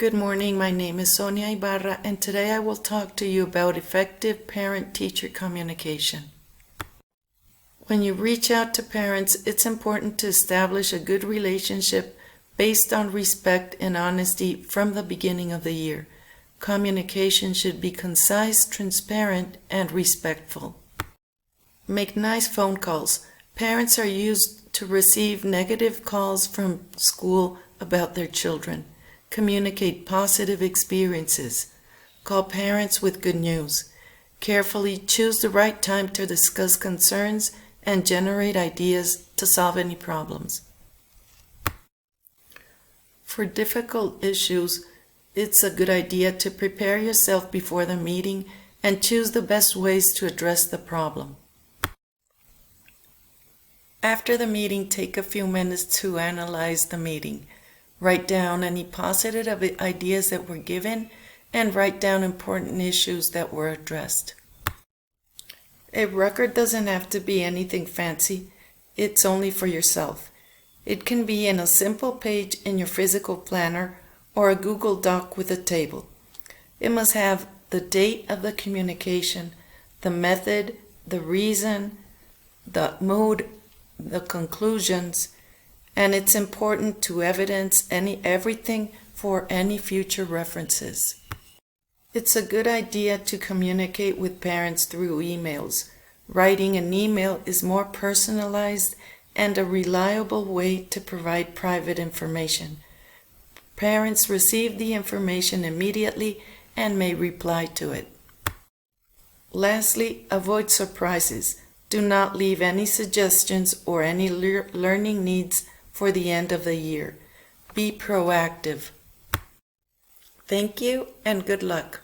Good morning, my name is Sonia Ibarra, and today I will talk to you about effective parent-teacher communication. When you reach out to parents, it's important to establish a good relationship based on respect and honesty from the beginning of the year. Communication should be concise, transparent, and respectful. Make nice phone calls. Parents are used to receive negative calls from school about their children. Communicate positive experiences. Call parents with good news. Carefully choose the right time to discuss concerns and generate ideas to solve any problems. For difficult issues, it's a good idea to prepare yourself before the meeting and choose the best ways to address the problem. After the meeting, take a few minutes to analyze the meeting. Write down any positive ideas that were given and write down important issues that were addressed. A record doesn't have to be anything fancy. It's only for yourself. It can be in a simple page in your physical planner or a Google Doc with a table. It must have the date of the communication, the method, the reason, the mood, the conclusions, and it's important to evidence everything for any future references. It's a good idea to communicate with parents through emails. Writing an email is more personalized and a reliable way to provide private information. Parents receive the information immediately and may reply to it. Lastly, avoid surprises. Do not leave any suggestions or any learning needs for the end of the year. Be proactive. Thank you and good luck.